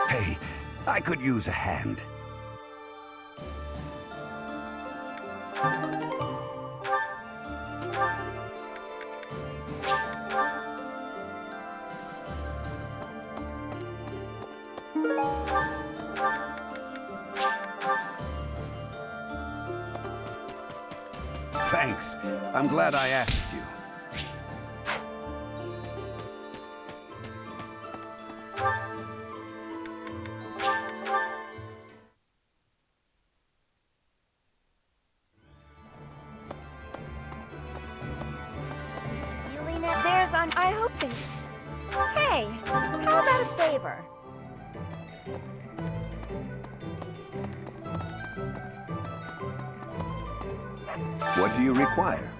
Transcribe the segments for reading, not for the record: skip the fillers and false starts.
Hey, I could use a hand. Thanks. I'm glad I asked you. There's on. I hope things. Hey, how about a favor? What do you require?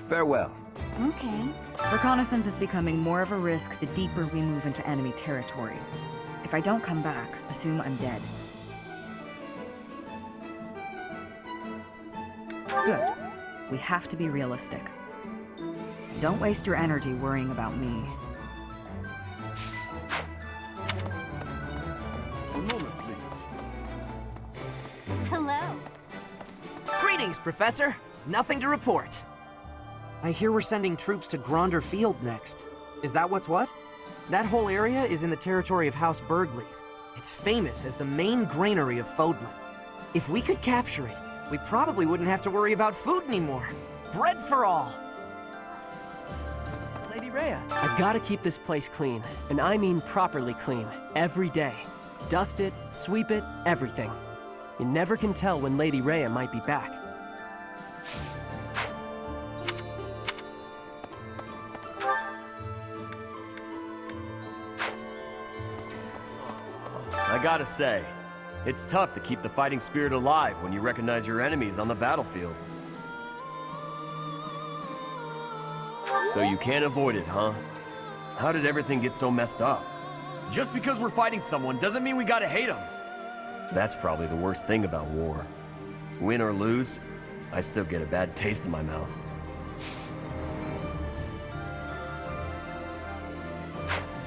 Farewell. Okay. Reconnaissance is becoming more of a risk the deeper we move into enemy territory. If I don't come back, assume I'm dead. Good. We have to be realistic. Don't waste your energy worrying about me. A moment, please. Hello. Greetings, Professor. Nothing to report. I hear we're sending troops to Gronder Field next. Is that what's what? That whole area is in the territory of House Burgley's. It's famous as the main granary of Fodlan. If we could capture it, we probably wouldn't have to worry about food anymore. Bread for all! Lady Rhea, I gotta keep this place clean, and I mean properly clean, every day. Dust it, sweep it, everything. You never can tell when Lady Rhea might be back. I gotta say, it's tough to keep the fighting spirit alive when you recognize your enemies on the battlefield. So you can't avoid it, huh? How did everything get so messed up? Just because we're fighting someone doesn't mean we gotta hate them. That's probably the worst thing about war. Win or lose, I still get a bad taste in my mouth.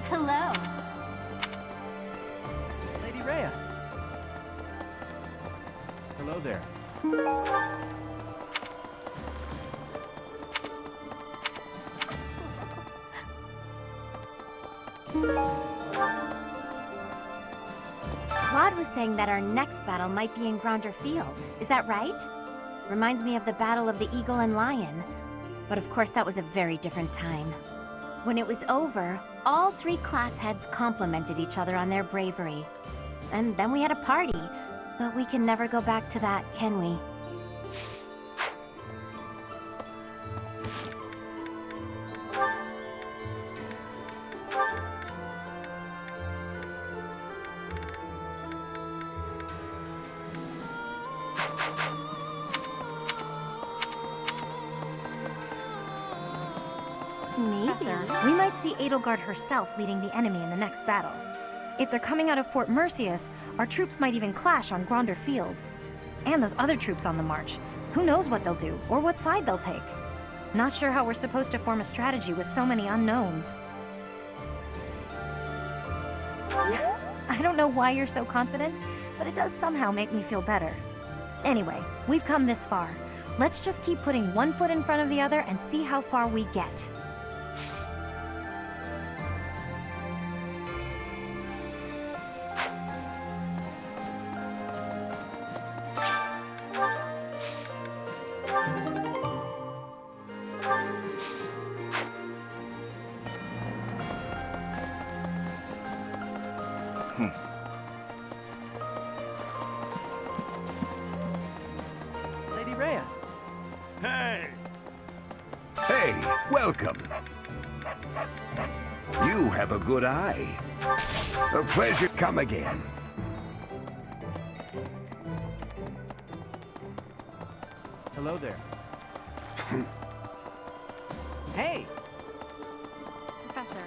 Hello. Lady Rhea. Hello there. Claude was saying that our next battle might be in Gronder Field. Is that right? Reminds me of the Battle of the Eagle and Lion. But of course, that was a very different time. When it was over, all three class heads complimented each other on their bravery. And then we had a party. But we can never go back to that, can we? Maybe. Professor, we might see Edelgard herself leading the enemy in the next battle. If they're coming out of Fort Mercius, our troops might even clash on Gronder Field. And those other troops on the march. Who knows what they'll do, or what side they'll take. Not sure how we're supposed to form a strategy with so many unknowns. I don't know why you're so confident, but it does somehow make me feel better. Anyway, we've come this far. Let's just keep putting one foot in front of the other and see how far we get. Lady Rhea. Hey! Hey, welcome. You have a good eye. A pleasure. Come again. Hello there. Hey! Professor.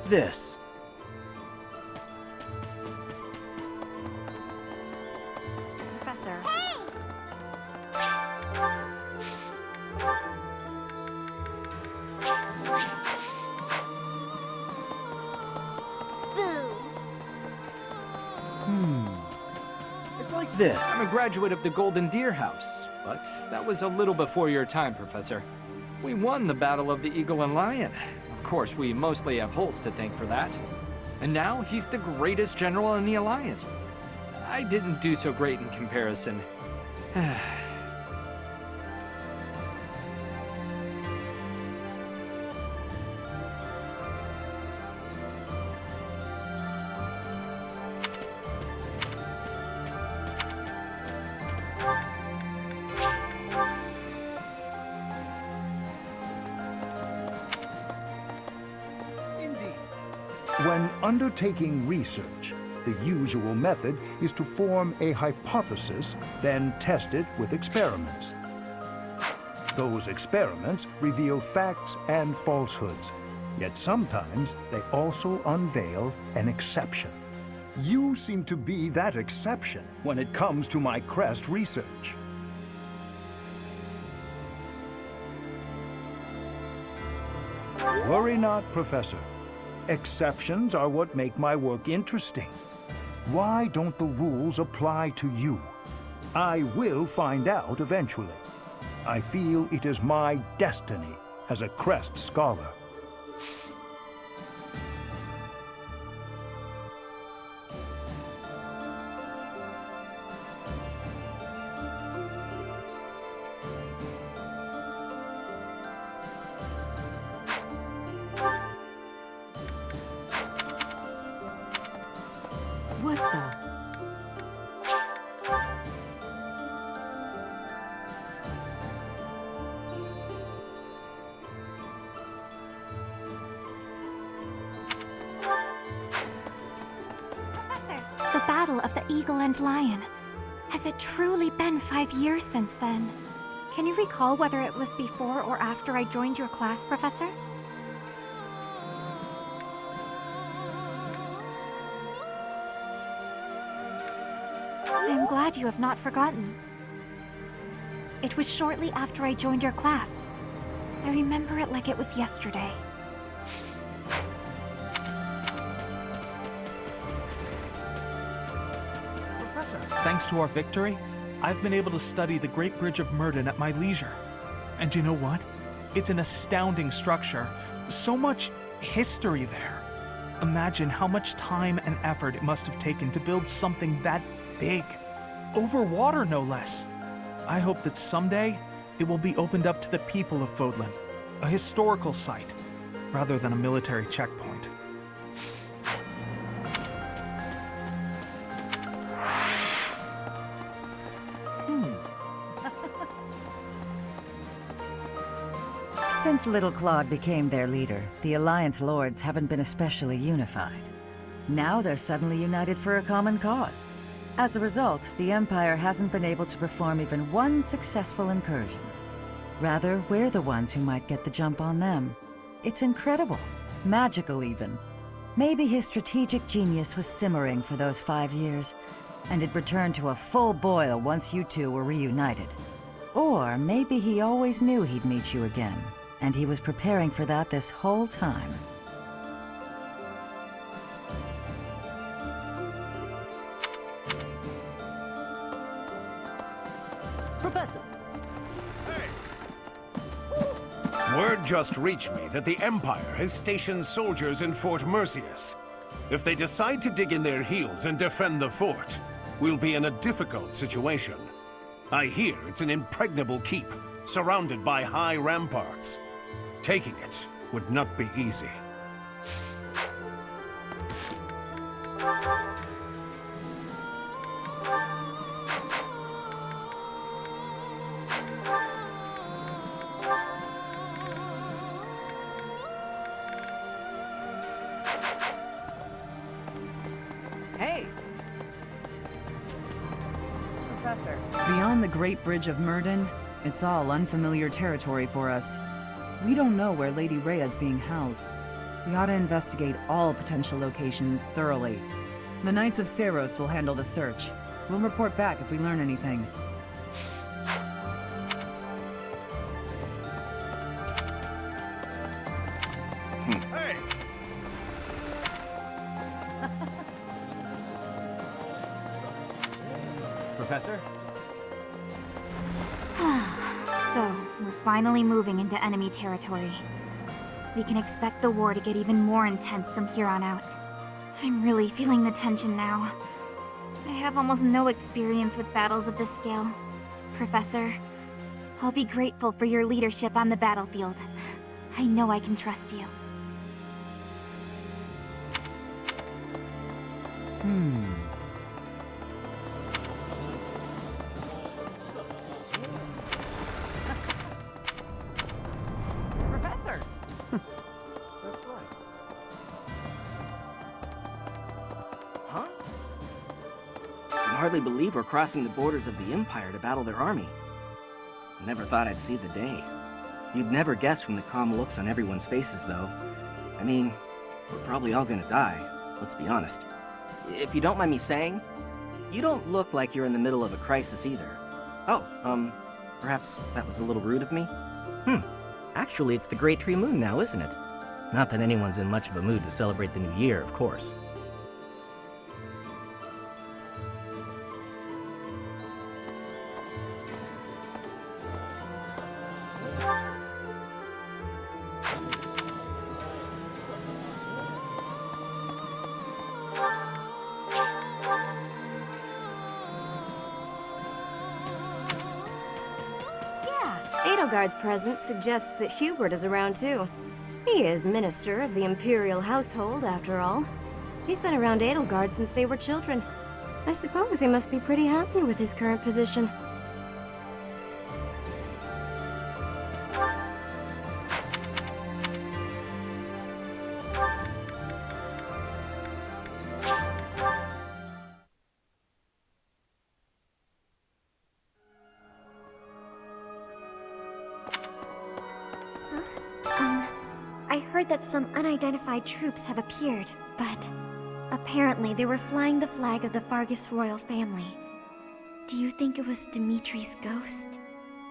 this. Professor. It's like this. I'm a graduate of the Golden Deer House, but that was a little before your time, Professor. We won the Battle of the Eagle and Lion. Of course, we mostly have Holtz to thank for that. And now he's the greatest general in the Alliance. I didn't do so great in comparison. When undertaking research, the usual method is to form a hypothesis, then test it with experiments. Those experiments reveal facts and falsehoods, yet sometimes they also unveil an exception. You seem to be that exception when it comes to my crest research. Worry not, Professor. Exceptions are what make my work interesting. Why don't the rules apply to you? I will find out eventually. I feel it is my destiny as a crest scholar. What the? Professor, the Battle of the Eagle and Lion. Has it truly been 5 years since then? Can you recall whether it was before or after I joined your class, Professor? I am glad you have not forgotten. It was shortly after I joined your class. I remember it like it was yesterday. Professor, thanks to our victory, I've been able to study the Great Bridge of Murden at my leisure. And you know what? It's an astounding structure. So much history there. Imagine how much time and effort it must have taken to build something that big. Over water, no less. I hope that someday it will be opened up to the people of Fodlan, a historical site, rather than a military checkpoint. Since Little Claude became their leader, the Alliance Lords haven't been especially unified. Now they're suddenly united for a common cause. As a result, the Empire hasn't been able to perform even one successful incursion. Rather, we're the ones who might get the jump on them. It's incredible. Magical, even. Maybe his strategic genius was simmering for those 5 years, and it returned to a full boil once you two were reunited. Or maybe he always knew he'd meet you again, and he was preparing for that this whole time. Professor! Word just reached me that the Empire has stationed soldiers in Fort Mercius. If they decide to dig in their heels and defend the fort, we'll be in a difficult situation. I hear it's an impregnable keep, surrounded by high ramparts. Taking it would not be easy. Hey! Professor. Beyond the Great Bridge of Murden, it's all unfamiliar territory for us. We don't know where Lady Rhea's being held. We ought to investigate all potential locations thoroughly. The Knights of Seiros will handle the search. We'll report back if we learn anything. Hey! Professor? So, we're finally moving into enemy territory. We can expect the war to get even more intense from here on out. I'm really feeling the tension now. I have almost no experience with battles of this scale. Professor, I'll be grateful for your leadership on the battlefield. I know I can trust you. Professor! That's right. Huh? I can hardly believe we're crossing the borders of the Empire to battle their army. I never thought I'd see the day. You'd never guess from the calm looks on everyone's faces, though. I mean, we're probably all gonna die, let's be honest. If you don't mind me saying, you don't look like you're in the middle of a crisis either. Oh, perhaps that was a little rude of me? Actually, it's the Great Tree Moon now, isn't it? Not that anyone's in much of a mood to celebrate the new year, of course. Edelgard's presence suggests that Hubert is around too. He is Minister of the Imperial Household, after all. He's been around Edelgard since they were children. I suppose he must be pretty happy with his current position. I heard that some unidentified troops have appeared, but apparently they were flying the flag of the Fargus royal family. Do you think it was Dimitri's ghost?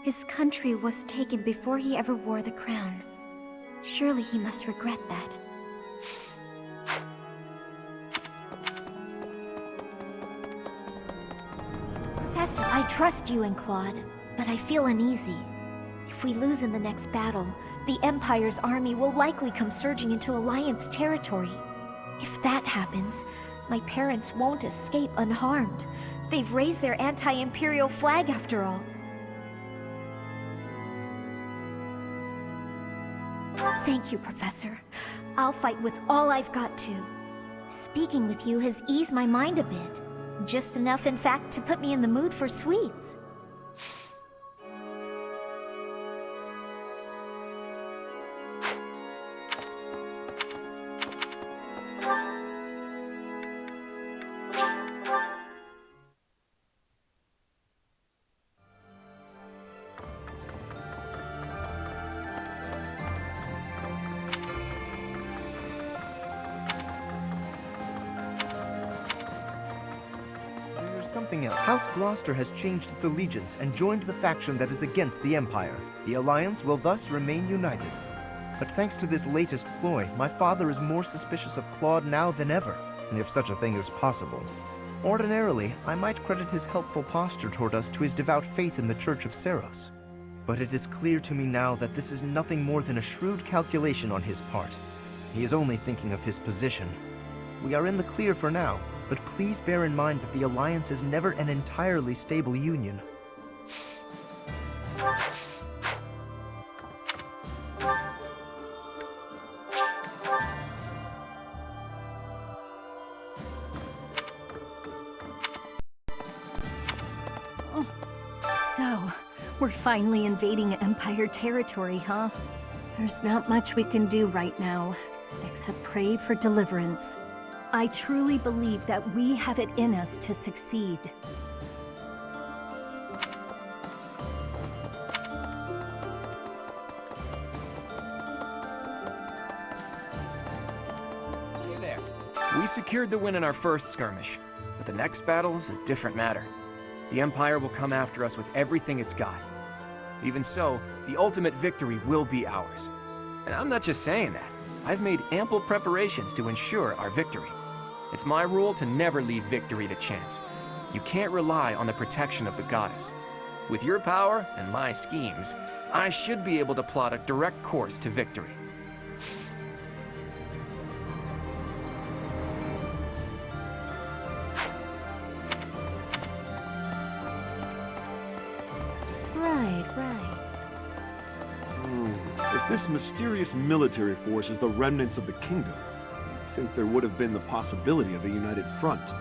His country was taken before he ever wore the crown. Surely he must regret that. Professor, I trust you and Claude, but I feel uneasy. If we lose in the next battle, the Empire's army will likely come surging into Alliance territory. If that happens, my parents won't escape unharmed. They've raised their anti-Imperial flag after all. Thank you, Professor. I'll fight with all I've got to. Speaking with you has eased my mind a bit. Just enough, in fact, to put me in the mood for sweets. Something else. House Gloucester has changed its allegiance and joined the faction that is against the Empire. The Alliance will thus remain united. But thanks to this latest ploy, my father is more suspicious of Claude now than ever, if such a thing is possible. Ordinarily, I might credit his helpful posture toward us to his devout faith in the Church of Seiros. But it is clear to me now that this is nothing more than a shrewd calculation on his part. He is only thinking of his position. We are in the clear for now, but please bear in mind that the Alliance is never an entirely stable union. So, we're finally invading Empire territory, huh? There's not much we can do right now, except pray for deliverance. I truly believe that we have it in us to succeed. We secured the win in our first skirmish, but the next battle is a different matter. The Empire will come after us with everything it's got. Even so, the ultimate victory will be ours. And I'm not just saying that. I've made ample preparations to ensure our victory. It's my rule to never leave victory to chance. You can't rely on the protection of the goddess. With your power and my schemes, I should be able to plot a direct course to victory. Right. If this mysterious military force is the remnants of the kingdom, you'd think there would have been the possibility of a united front.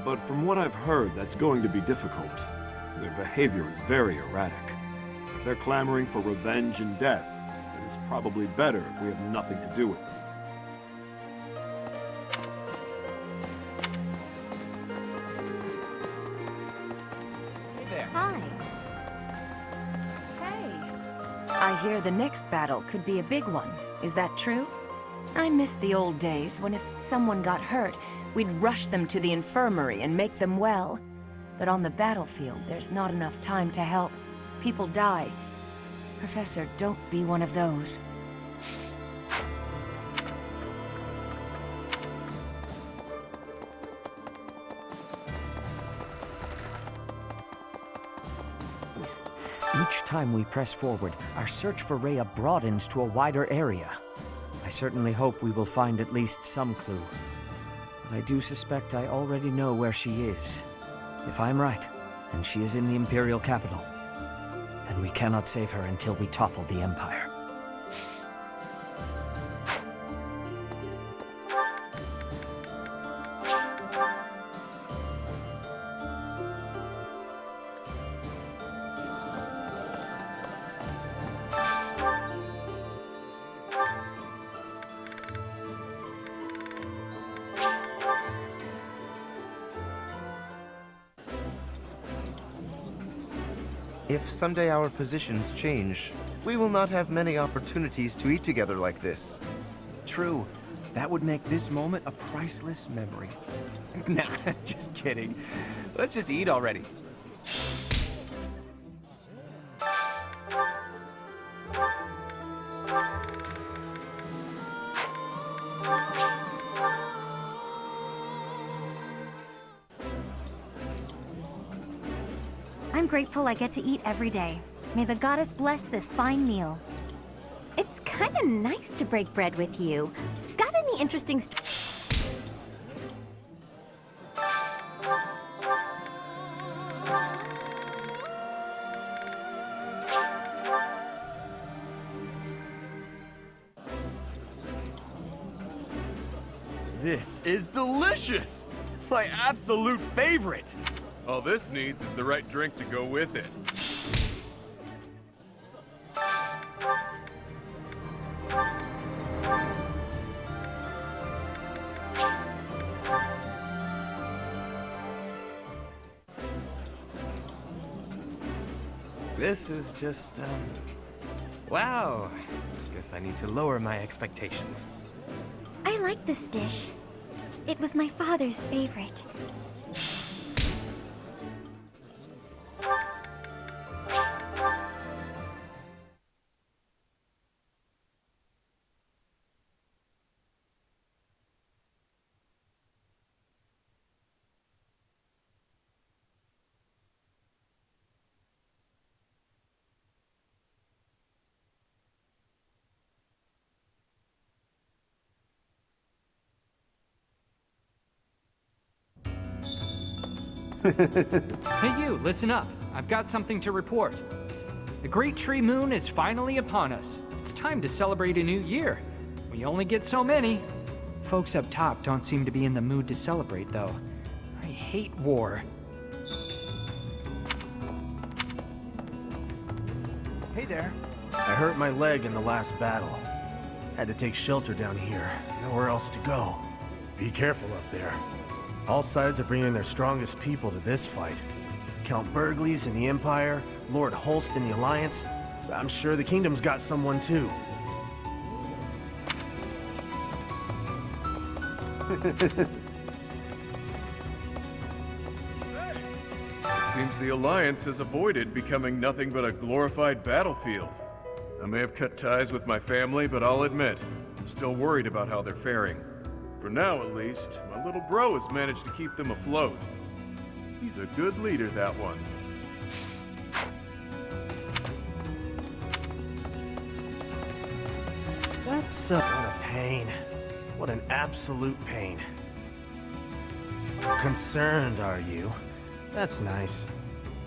But from what I've heard, that's going to be difficult. Their behavior is very erratic. If they're clamoring for revenge and death, then it's probably better if we have nothing to do with them. Hey there. Hi. I hear the next battle could be a big one. Is that true? I miss the old days when if someone got hurt, we'd rush them to the infirmary and make them well. But on the battlefield, there's not enough time to help. People die. Professor, don't be one of those. Each time we press forward, our search for Rhea broadens to a wider area. I certainly hope we will find at least some clue. But I do suspect I already know where she is. If I'm right, and she is in the Imperial capital, then we cannot save her until we topple the Empire. If someday our positions change, we will not have many opportunities to eat together like this. True. That would make this moment a priceless memory. Nah, just kidding. Let's just eat already. I'm grateful I get to eat every day. May the goddess bless this fine meal. It's kinda nice to break bread with you. Got any interesting This is delicious! My absolute favorite! All this needs is the right drink to go with it. This is just, wow. Guess I need to lower my expectations. I like this dish. It was my father's favorite. Hey you, listen up. I've got something to report. The Great Tree Moon is finally upon us. It's time to celebrate a new year. We only get so many. Folks up top don't seem to be in the mood to celebrate, though. I hate war. Hey there. I hurt my leg in the last battle. Had to take shelter down here. Nowhere else to go. Be careful up there. All sides are bringing their strongest people to this fight. Count Burgley's in the Empire, Lord Holst in the Alliance. I'm sure the Kingdom's got someone too. Seems the Alliance has avoided becoming nothing but a glorified battlefield. I may have cut ties with my family, but I'll admit, I'm still worried about how they're faring. For now, at least, my little bro has managed to keep them afloat. He's a good leader, that one. That's what a pain. What an absolute pain. Concerned, are you? That's nice.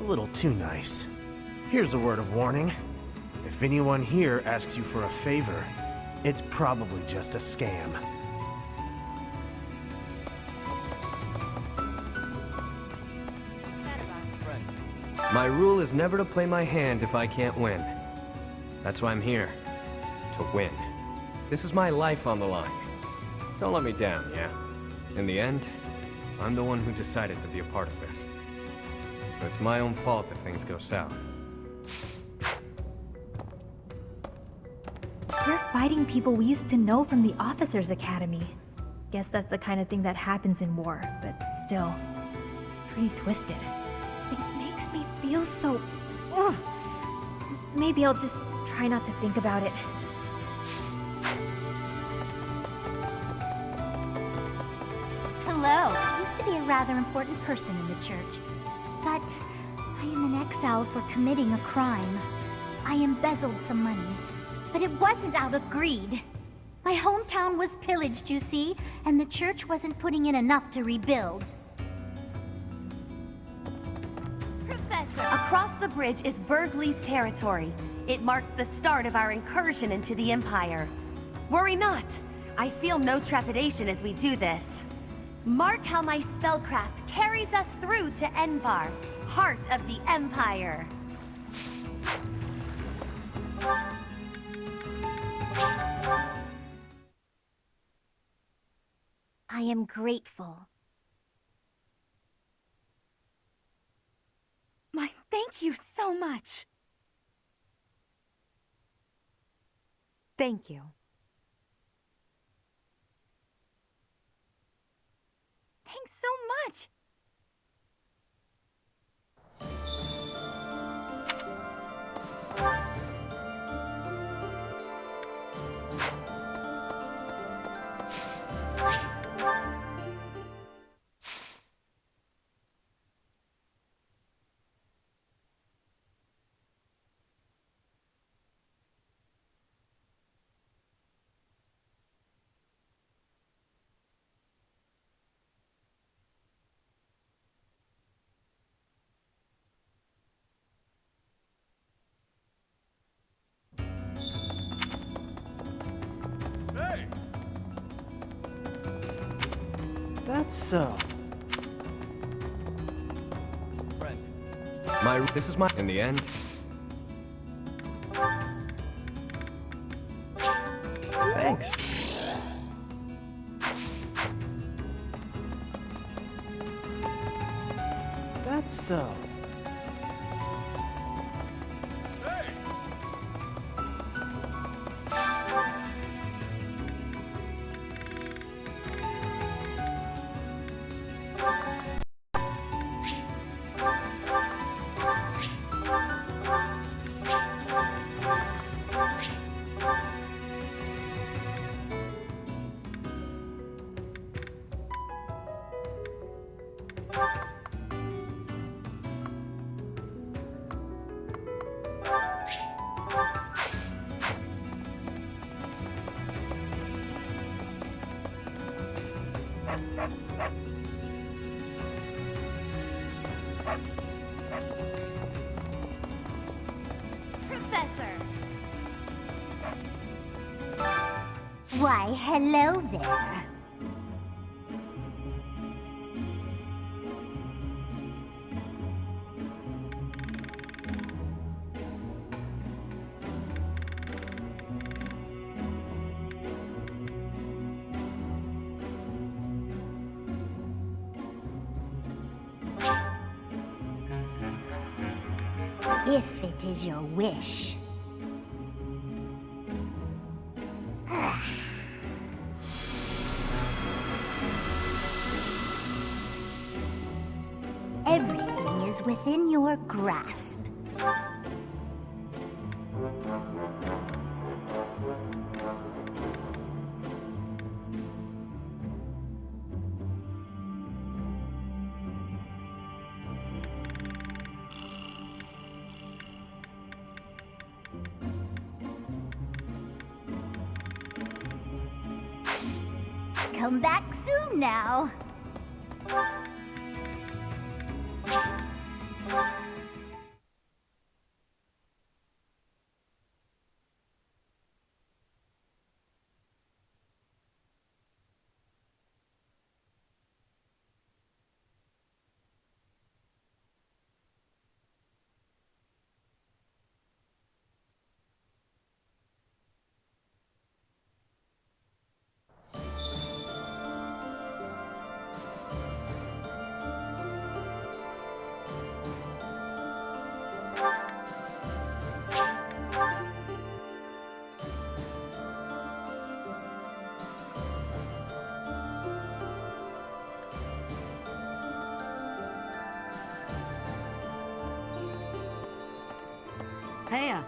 A little too nice. Here's a word of warning. If anyone here asks you for a favor, it's probably just a scam. My rule is never to play my hand if I can't win. That's why I'm here. To win. This is my life on the line. Don't let me down, yeah? In the end, I'm the one who decided to be a part of this. So it's my own fault if things go south. We're fighting people we used to know from the Officers' Academy. Guess that's the kind of thing that happens in war, but still, it's pretty twisted. It makes me feel so... Ugh. Maybe I'll just try not to think about it. Hello. I used to be a rather important person in the church, but I am in exile for committing a crime. I embezzled some money, but it wasn't out of greed. My hometown was pillaged, you see, and the church wasn't putting in enough to rebuild. Professor! Across the bridge is Bergley's territory. It marks the start of our incursion into the Empire. Worry not. I feel no trepidation as we do this. Mark how my spellcraft carries us through to Envar, heart of the Empire. I am grateful. Thank you so much. Thank you. Thanks so much. That's so. This is my... In the end... Thanks. That's so. Professor! Why, hello there. If it is your wish. Everything is is within your grasp. Come back soon now. Heya.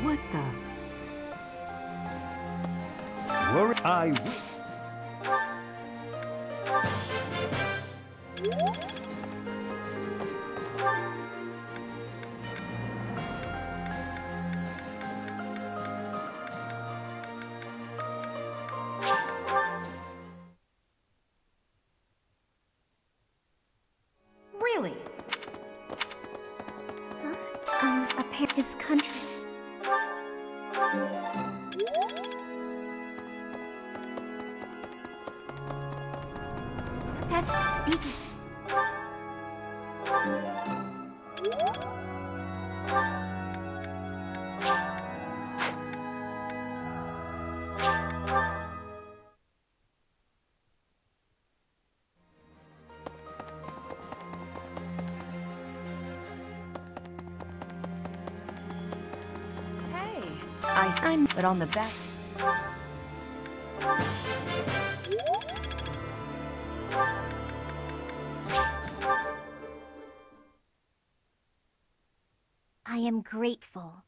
What the? Worry I will. Really? His country. Professor speaking. I'm but on the back. I am grateful.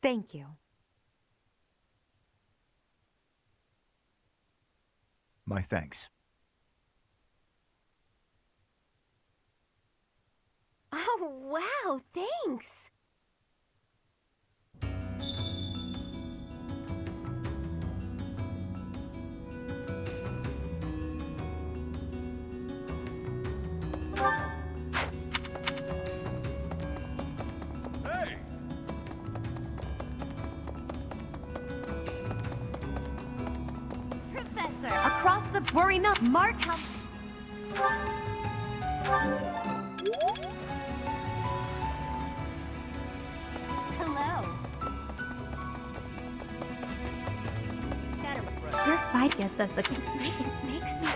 Thank you. My thanks. Oh, wow, thanks. Hey! Professor, across the... Worry not, Mark how... Hello. Your fight, guess that's the thing. It makes me.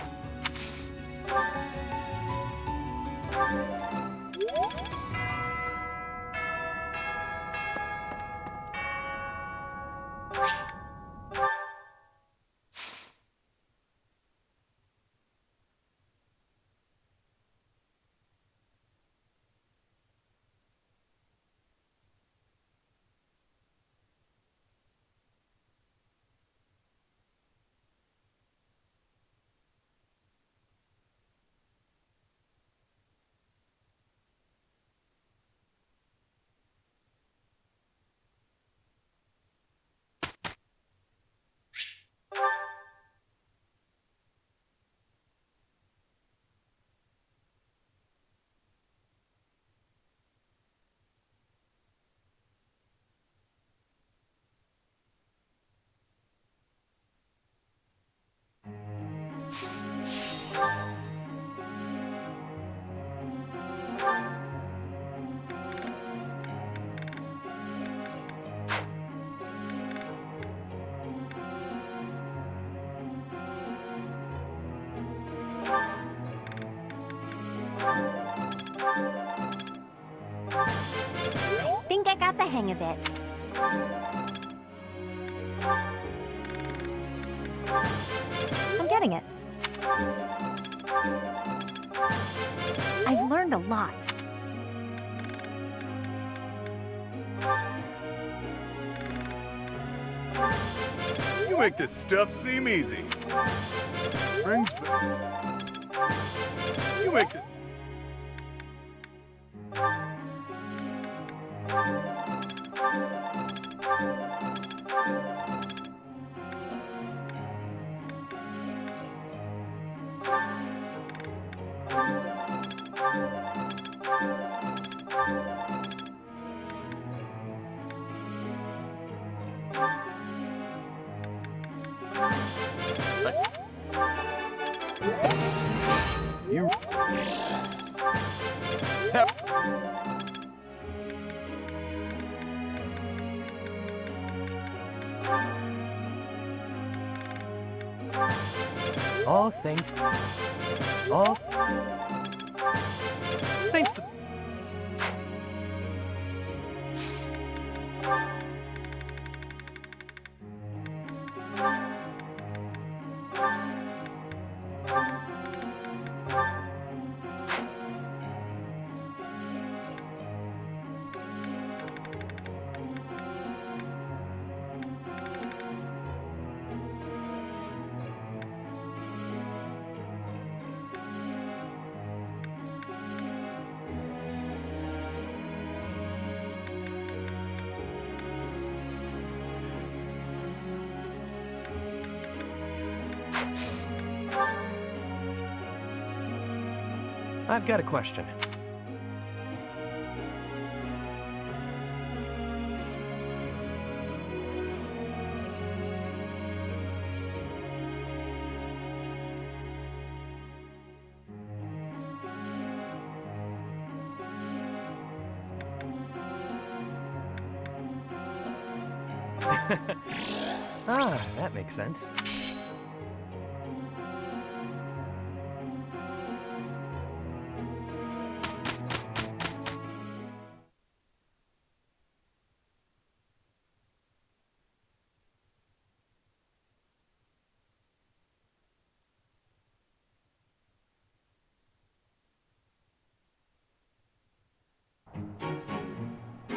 hang of it. I'm getting it. I've learned a lot. You make this stuff seem easy. Brings back. You make the. You. All thanks to... All... Thanks for... I've got a question. That makes sense.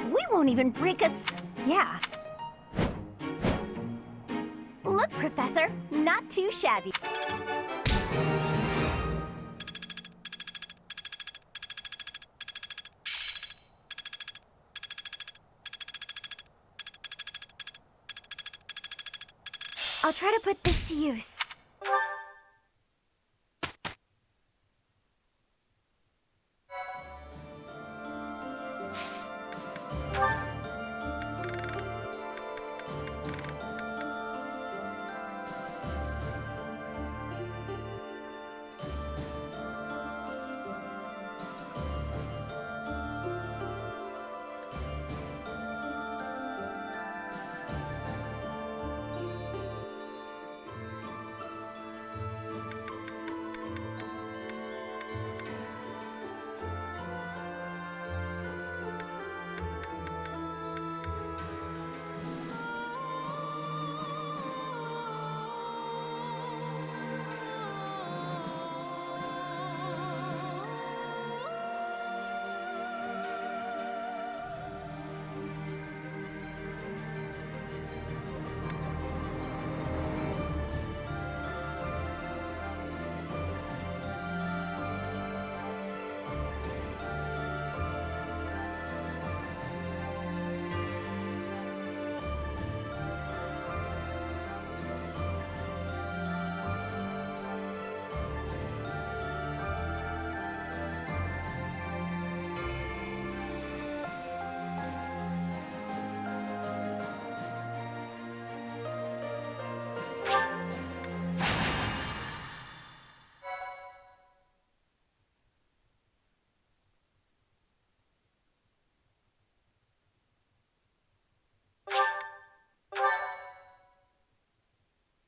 We won't even break us. Yeah. Look, Professor, not too shabby. I'll try to put this to use.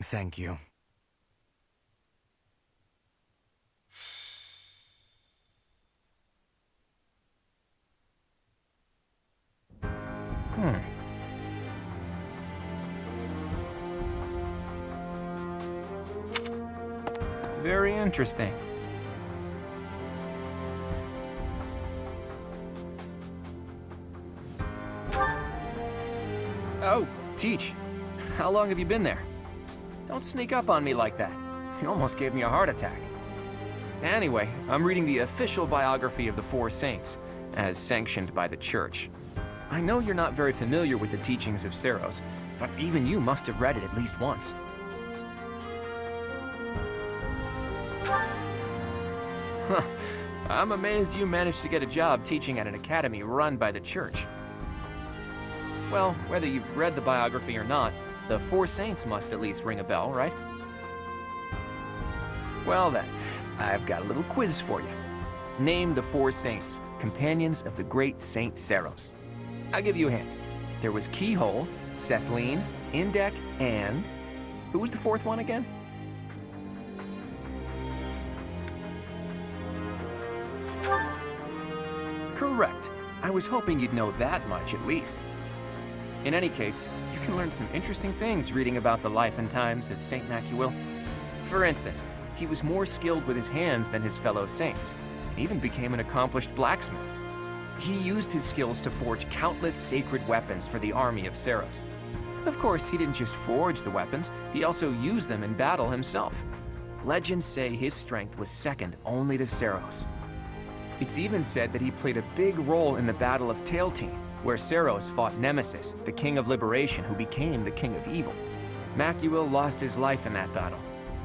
Thank you. Very interesting. Oh, Teach. How long have you been there? Don't sneak up on me like that. You almost gave me a heart attack. Anyway, I'm reading the official biography of the Four Saints, as sanctioned by the Church. I know you're not very familiar with the teachings of Seros, but even you must have read it at least once. Huh. I'm amazed you managed to get a job teaching at an academy run by the Church. Well, whether you've read the biography or not, the Four Saints must at least ring a bell, right? Well then, I've got a little quiz for you. Name the Four Saints, companions of the great Saint Seros. I'll give you a hint. There was Keyhole, Sethline, Indek, and... who was the fourth one again? Correct. I was hoping you'd know that much at least. In any case, you can learn some interesting things reading about the life and times of Saint Macuil. For instance, he was more skilled with his hands than his fellow saints, and even became an accomplished blacksmith. He used his skills to forge countless sacred weapons for the army of Seros. Of course, he didn't just forge the weapons, he also used them in battle himself. Legends say his strength was second only to Seros. It's even said that he played a big role in the Battle of Tailtean, where Seros fought Nemesis, the King of Liberation who became the King of Evil. Macuil lost his life in that battle,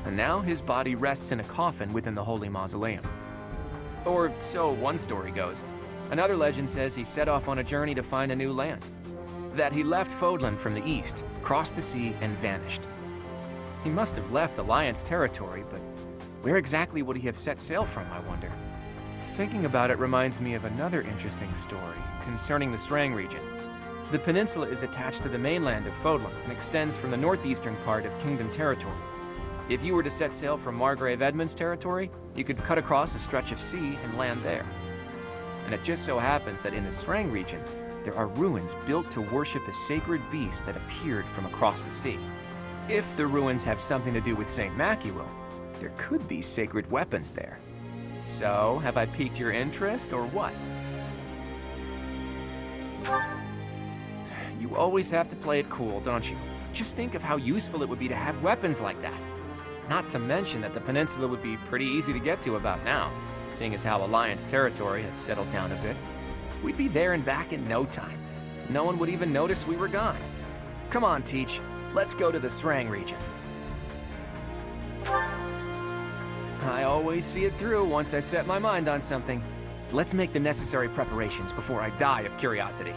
and now his body rests in a coffin within the Holy Mausoleum. Or so one story goes. Another legend says he set off on a journey to find a new land. That he left Fodlan from the east, crossed the sea, and vanished. He must have left Alliance territory, but where exactly would he have set sail from, I wonder? Thinking about it reminds me of another interesting story concerning the Srang region. The peninsula is attached to the mainland of Fodlan and extends from the northeastern part of Kingdom territory. If you were to set sail from Margrave Edmund's territory, you could cut across a stretch of sea and land there. And it just so happens that in the Srang region, there are ruins built to worship a sacred beast that appeared from across the sea. If the ruins have something to do with Saint Macuil, there could be sacred weapons there. So, have I piqued your interest, or what? You always have to play it cool, don't you? Just think of how useful it would be to have weapons like that. Not to mention that the peninsula would be pretty easy to get to about now, seeing as how Alliance territory has settled down a bit. We'd be there and back in no time. No one would even notice we were gone. Come on, Teach. Let's go to the Srang region. I always see it through once I set my mind on something. Let's make the necessary preparations before I die of curiosity.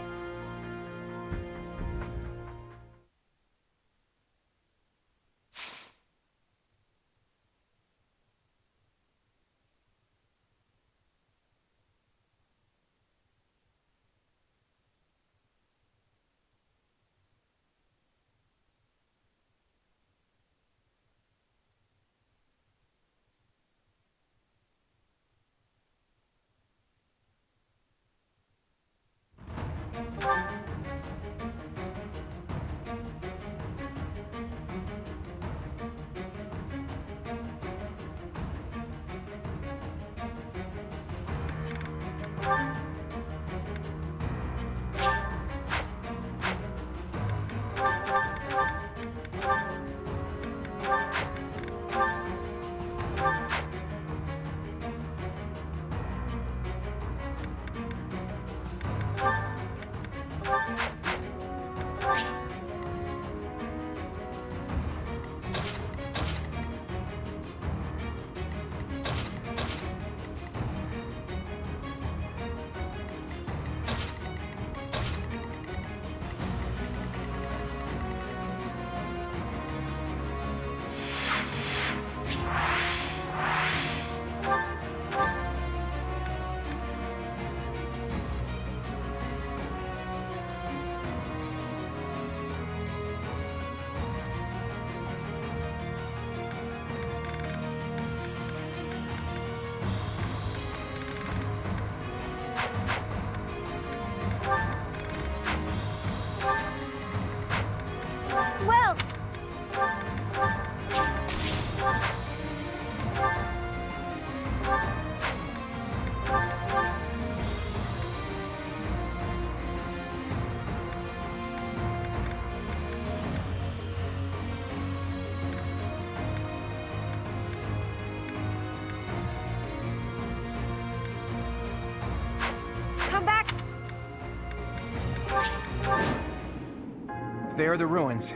There are the ruins.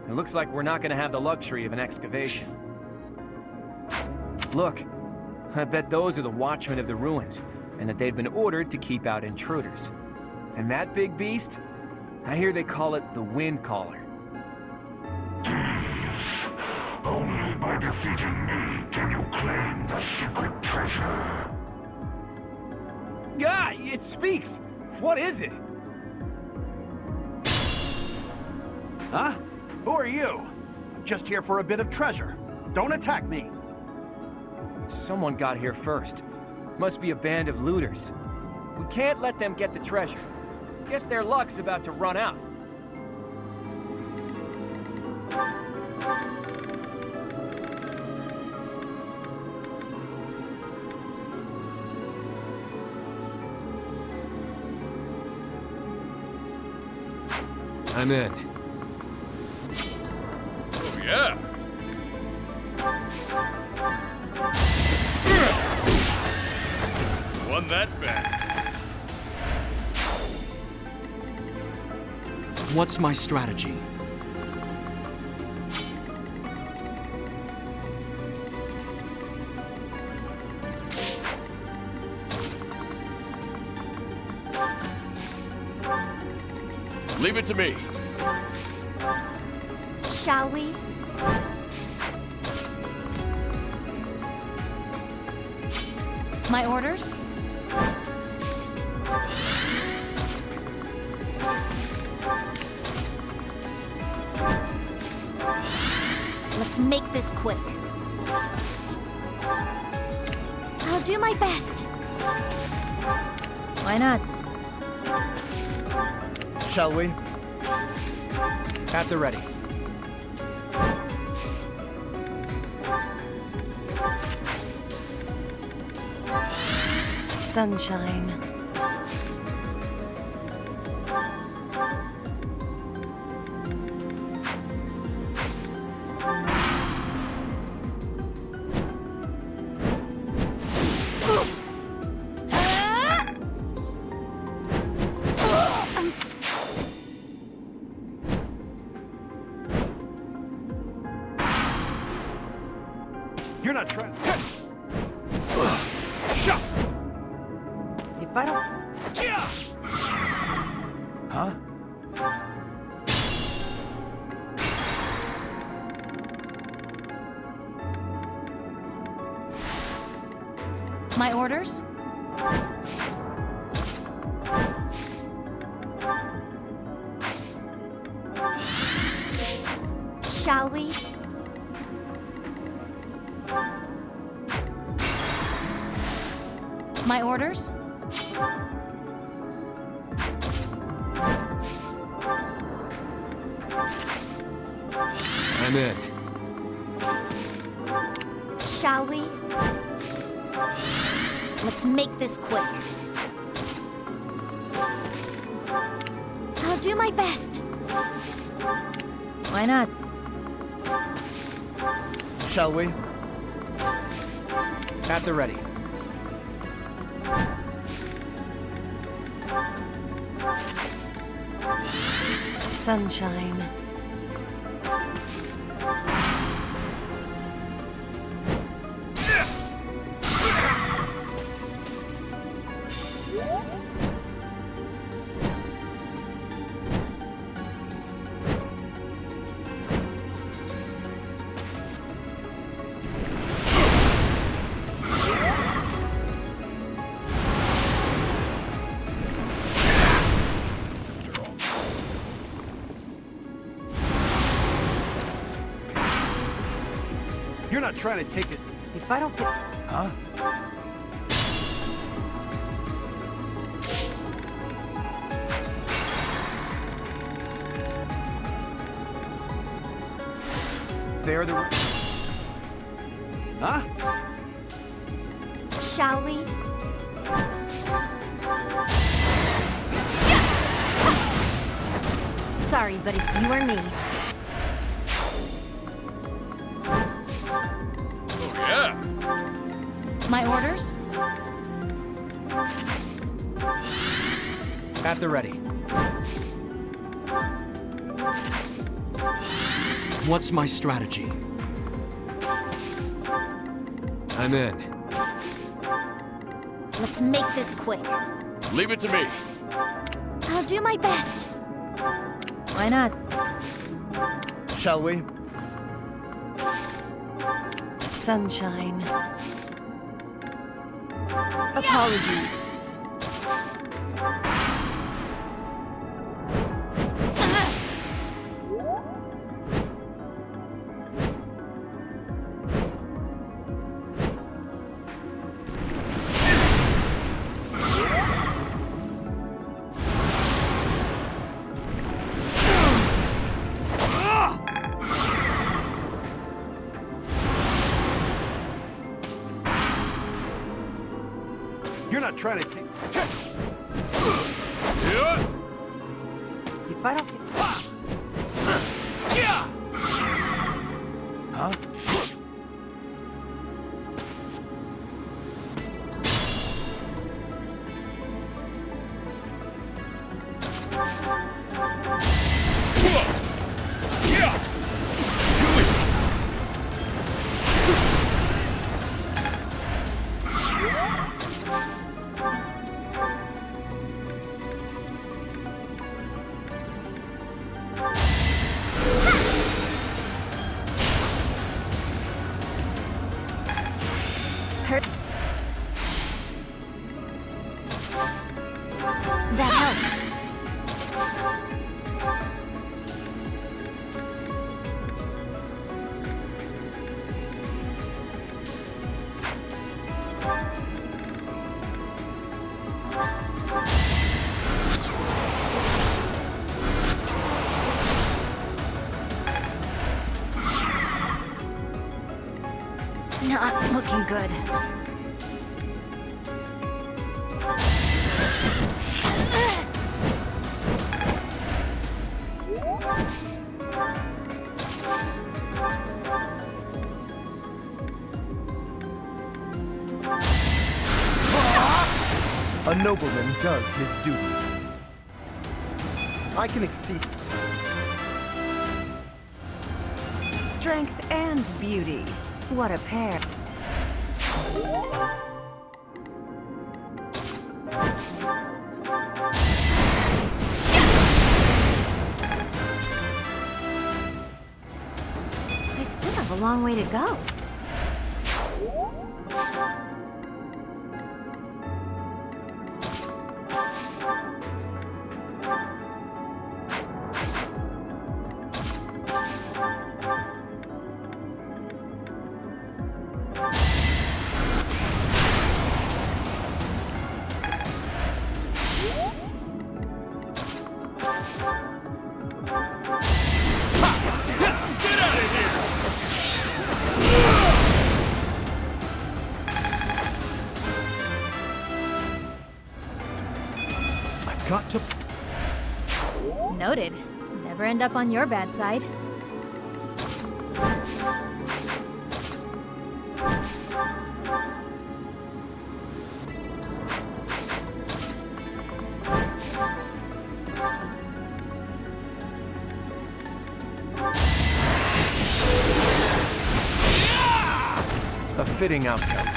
It looks like we're not gonna have the luxury of an excavation. Look, I bet those are the watchmen of the ruins, and that they've been ordered to keep out intruders. And that big beast? I hear they call it the Wind Caller. Only by defeating me can you claim the secret treasure. Ah, it speaks! What is it? Huh? Who are you? I'm just here for a bit of treasure. Don't attack me! Someone got here first. Must be a band of looters. We can't let them get the treasure. Guess their luck's about to run out. I'm in. Oh, yeah. Won that bet. What's my strategy? Leave it to me. Shall we? My orders? Let's make this quick. I'll do my best. Why not? Shall we? At the ready. Sunshine. You're not trying to... Shut! If I don't... Huh? My orders? Shall we? My orders? I'm in. Shall we? Let's make this quick. I'll do my best. Why not? Shall we? At the ready. Sunshine. You're not trying to take this... If I don't get... Huh? There the... Huh? Shall we? Sorry, but it's you or me. Yeah. My orders? At the ready. What's my strategy? I'm in. Let's make this quick. Leave it to me. I'll do my best. Why not? Shall we? Sunshine. Apologies. You're not trying to take... If I don't get... Huh? That helps. Not looking good. A nobleman does his duty. I can exceed... Strength and beauty. What a pair. I still have a long way to go. Got to... Noted. Never end up on your bad side. A fitting outcome.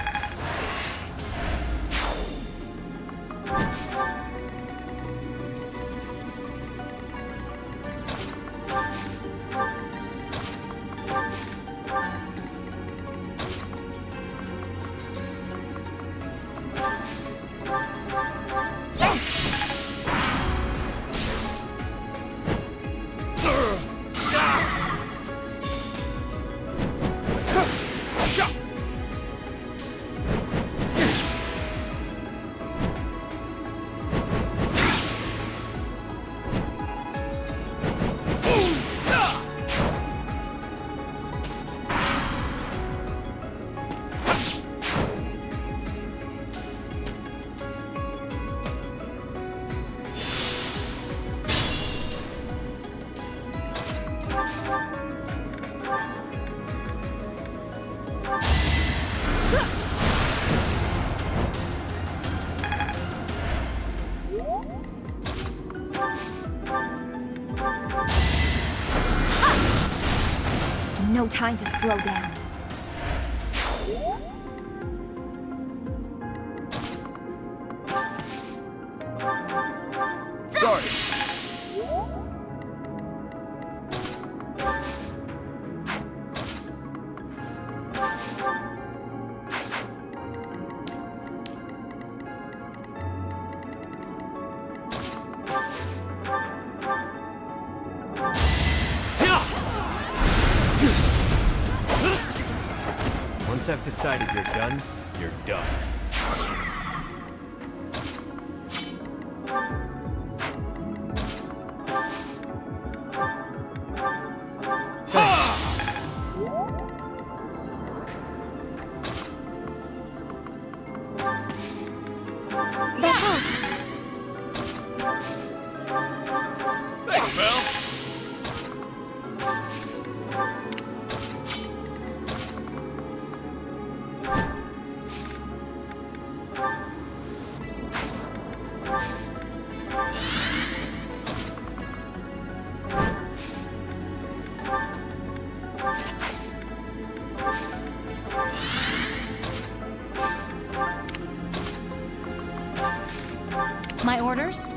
no time to slow down. Sorry. Once I've decided you're done, you're done. That helps. Thanks, pal. My orders?